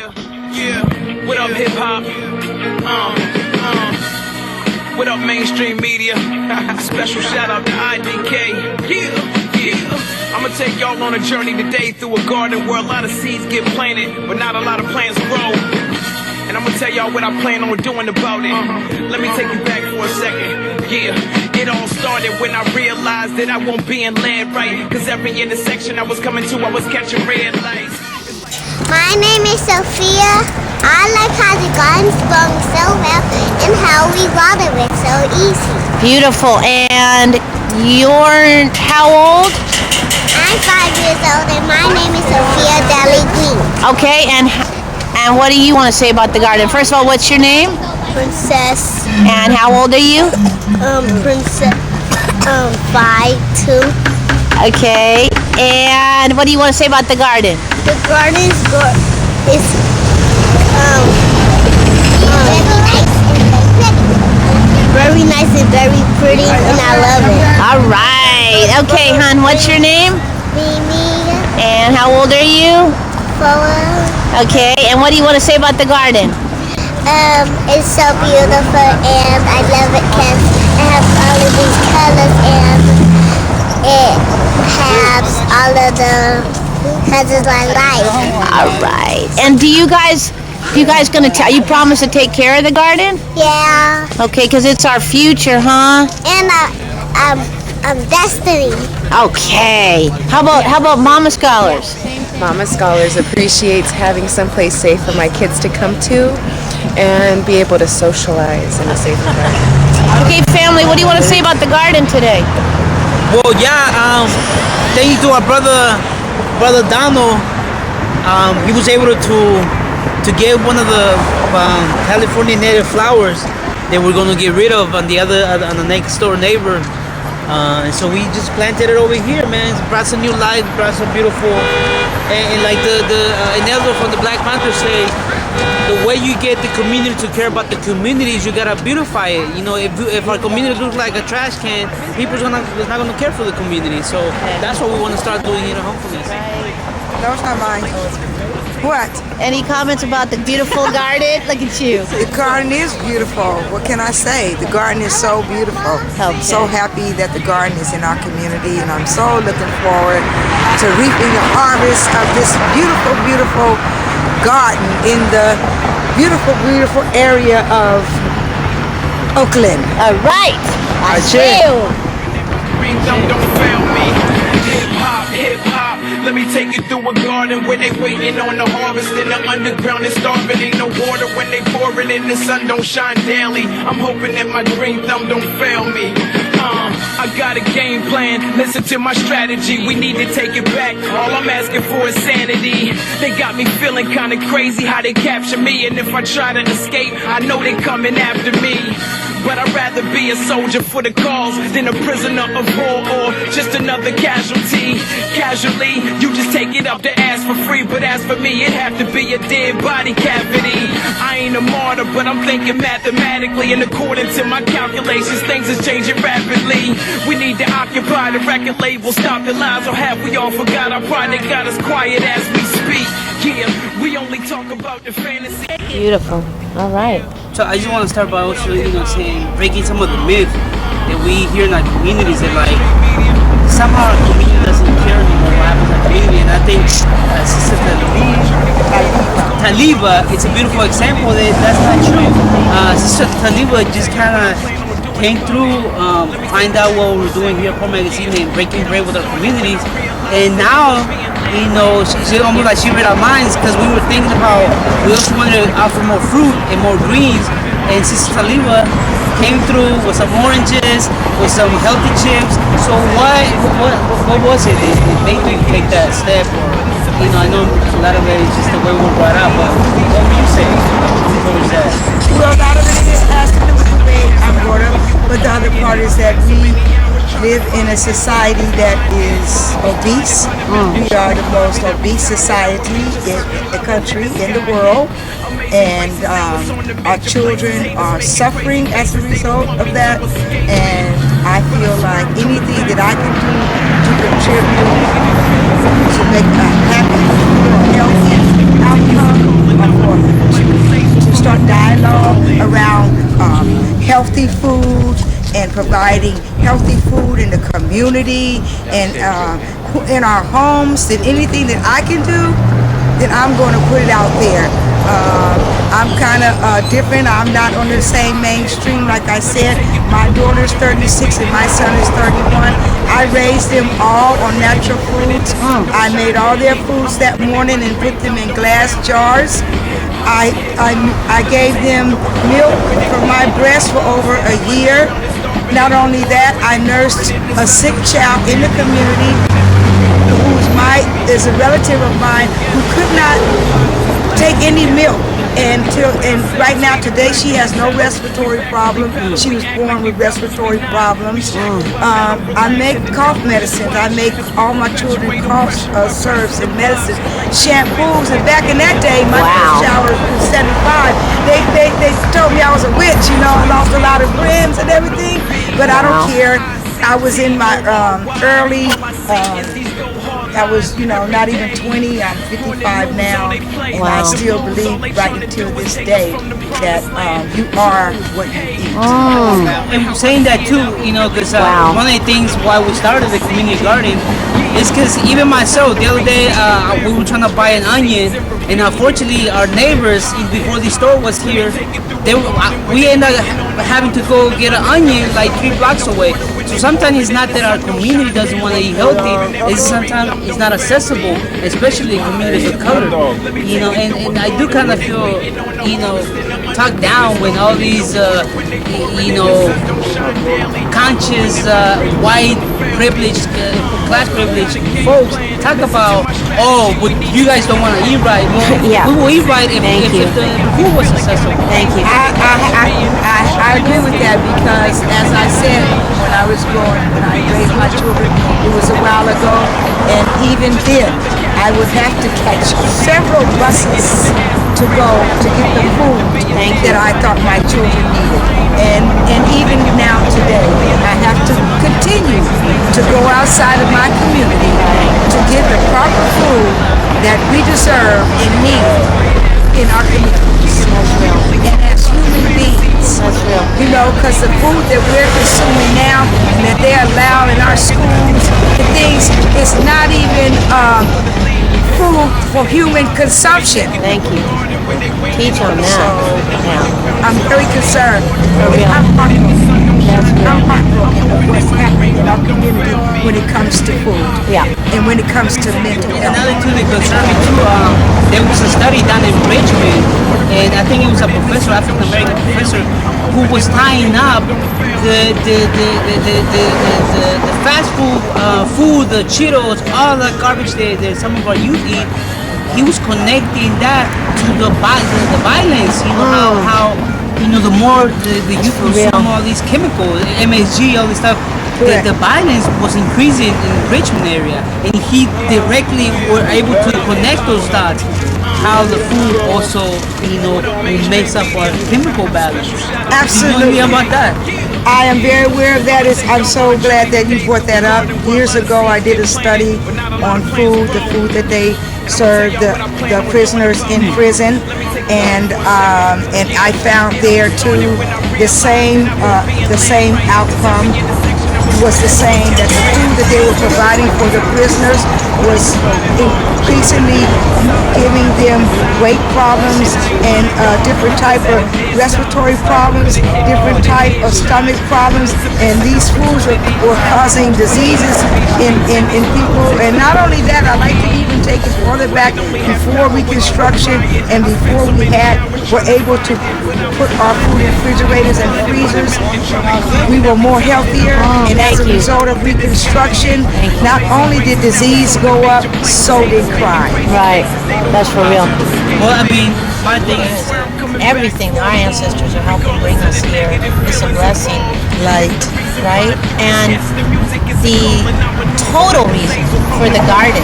Yeah. What up, hip hop? What up, mainstream media? Special shout out to IDK. Yeah. I'ma take y'all on a journey today through a garden where a lot of seeds get planted, but not a lot of plants grow. And I'm gonna tell y'all what I plan on doing about it. Let me take you back for a second. Yeah, it all started when I realized that I won't be in led right. Cause every intersection I was coming to, I was catching red lights. My name is Sophia. I like how the garden's growing so well and how we water it so easy. Beautiful. And you're how old? I'm 5 years old and my name is Sophia Deli Green. Okay, and what do you want to say about the garden? First of all, what's your name? Princess. And how old are you? Princess. 5, 2. Okay, and what do you want to say about the garden? The garden is very nice and very pretty, and I love it. All right. Okay, hon, what's your name? Mimi. And how old are you? 4. Okay, and what do you want to say about the garden? It's so beautiful, and I love it because it has all of these colors, and it has all of the colors I like. All right. And you guys are you promise to take care of the garden? Yeah. Okay, because it's our future, huh? And destiny. Okay. How about Mama Scholars? Mama Scholars appreciates having someplace safe for my kids to come to and be able to socialize in a safe environment. Okay, family, what do you want to say about the garden today? Well, yeah, thank you to our brother Donald. He was able to get one of the California native flowers that we're gonna get rid of on the next door neighbor. And so we just planted it over here, man. It brought some new life, brought some beautiful, and like the Ineldo from the Black Panther say, the way you get the community to care about the communities, you gotta beautify it. You know, if our community looks like a trash can, people's not gonna care for the community. So that's what we want to start doing here at Homefulness. No, it's not mine. What? Any comments about the beautiful garden? Look at you. The garden is beautiful. What can I say? The garden is so beautiful. I'm so happy that the garden is in our community, and I'm so looking forward to reaping the harvest of this beautiful, beautiful garden in the beautiful, beautiful area of Oakland. All right. I Don't fail me. Hip hop. Let me take you through a garden where they waiting on the harvest. In the underground is starving, ain't no water when they pour it in. The sun don't shine daily. I'm hoping that my green thumb don't fail me. I got a game plan, listen to my strategy. We need to take it back, all I'm asking for is sanity. They got me feeling kinda crazy how they capture me. And if I try to escape, I know they coming after me. But I'd rather be a soldier for the cause than a prisoner of war or just another casualty. Casually, you just take it up to ask for free. But as for me, it'd have to be a dead body cavity. I ain't a martyr, but I'm thinking mathematically. And according to my calculations, things is changing rapidly. We need to occupy the record label, stop the lies, or have we all forgot our pride that got us quiet as we speak? Yeah, we only talk about the fantasy. Beautiful. All right. So I just want to start by also, saying, breaking some of the myths that we hear in our communities that like somehow our community doesn't care anymore what happens in our community. And I think Sister Taliba, it's a beautiful example that that's not true. Sister Taliba just kind of came through, find out what we're doing here at Poor Magazine and breaking bread with our communities. And now, she almost like she read our minds because we were thinking about, we also wanted to offer more fruit and more greens. And Sister Taliba came through with some oranges, with some healthy chips. So what was it that made you take that step? Or, I know a lot of it is just the way we're brought up, but what would you say? What was that? Well, a lot of it has to do with the way I'm brought up, but the other part is that we live in a society that is obese. We are the most obese society in the country, in the world, and our children are suffering as a result of that. And I feel like anything that I can do to contribute to make a happy, healthy outcome healthy food and providing healthy food in the community and in our homes, then anything that I can do, then I'm going to put it out there. I'm kind of different. I'm not on the same mainstream. Like I said, my daughter's 36 and my son is 31. I raised them all on natural foods. I made all their foods that morning and put them in glass jars. I gave them milk from my breast for over a year. Not only that, I nursed a sick child in the community is a relative of mine who could not take any milk and right now today she has no respiratory problem. She was born with respiratory problems. I make cough medicines. I make all my children cough syrups and medicines, shampoos, and back in that day my first shower was 75. They told me I was a witch, you know. I lost a lot of friends and everything, but I don't care. I was in my early I was, not even 20. I'm 55 now, and I still believe right until this day that you are what you eat. And saying that too, because one of the things why we started the community garden is because even myself, the other day we were trying to buy an onion, and unfortunately our neighbors before the store was here, we ended up having to go get an onion like 3 blocks away. So sometimes it's not that our community doesn't want to eat healthy, it's sometimes it's not accessible, especially communities of color. And I do kind of feel, talked down when all these, conscious, white, privileged, class privileged folks talk about, but you guys don't want to eat right. Well, we will eat right if the food was accessible. Thank you. I agree with that because, as I said, when I raised my children, it was a while ago, and even then, I would have to catch several buses to go to get the food that I thought my children needed. And even now today, I have to continue to go outside of my community to get the proper food that we deserve and need in our communities. And as human beings, because the food that we're consuming now and that they allow in our schools and things is not even food for human consumption. Thank you. Teach on that. So, I'm very concerned. I'm heartbroken of what's happening in our community when it comes to food. And when it comes to mental health. Another thing that concerned me too, there was a study done in Richmond, and I think it was a professor, African American professor, who was tying up the fast food, the Cheetos, all the garbage that some of our youth eat. He was connecting that to the violence. How the more the youth consume all these chemicals, MSG, all this stuff, the violence was increasing in the Richmond area, and he directly were able to connect those dots. How the food also, makes up our chemical balance. Absolutely. You know about that? I am very aware of that. I'm so glad that you brought that up. Years ago, I did a study on food, the food that they serve the prisoners in prison, and I found there too the same outcome was the same, that the food that they were providing for the prisoners was increasingly giving them weight problems and different type of respiratory problems, different type of stomach problems, and these foods were causing diseases in people. And not only that, I like to even take it further back before Reconstruction and before we were able to put our food in refrigerators and freezers. We were more healthier, and as a result of Reconstruction, not only did disease go up, so did crime. Right. That's for real. Well, I mean, my thing is, everything our ancestors are helping bring us here is a blessing. Right? And the total reason for the garden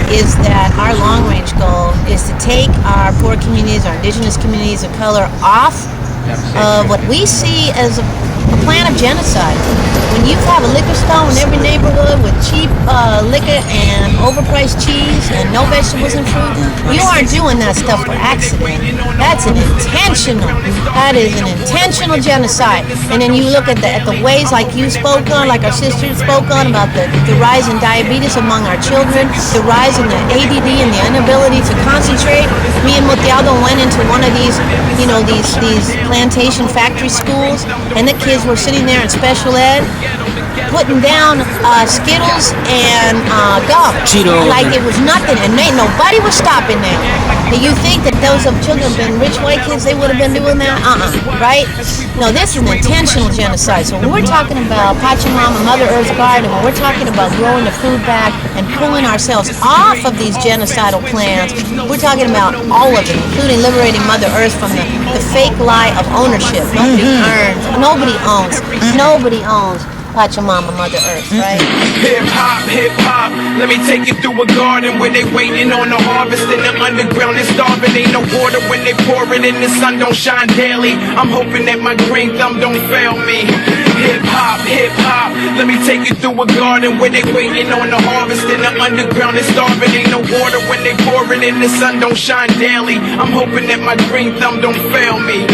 is that our long-range goal is to take our poor communities, our indigenous communities of color off of what we see as a plan of genocide. When you have a liquor store in every neighborhood with cheap liquor and overpriced cheese and no vegetables and fruit, you aren't doing that stuff for accident. That is an intentional genocide. And then you look at the ways like you spoke on, like our sister spoke on, about the rise in diabetes among our children, the rise in the ADD and the inability to concentrate. Me and Mutialdo went into one of these, these plantation factory schools, and the kids were sitting there in special ed putting down Skittles and gum Cheetos. like it was nothing, and nobody was stopping them. And you think that those of children been rich white kids, they would have been doing that? Right? No, this is an intentional genocide. So when we're talking about Pachamama, Mother Earth Garden, when we're talking about growing the food back and pulling ourselves off of these genocidal plans, we're talking about all of it, including liberating Mother Earth from the fake lie of ownership. Nobody owns Pachamama, Mother Earth, right? Hip hop, let me take you through a garden where they waiting on the harvest. In the underground, it's starving. Ain't no water when they pour it in, the sun don't shine daily. I'm hoping that my green thumb don't fail me. Hip hop, let me take you through a garden where they waiting on the harvest. In the underground, it's starving. Ain't no water when they pour it in, the sun don't shine daily. I'm hoping that my green thumb don't fail me.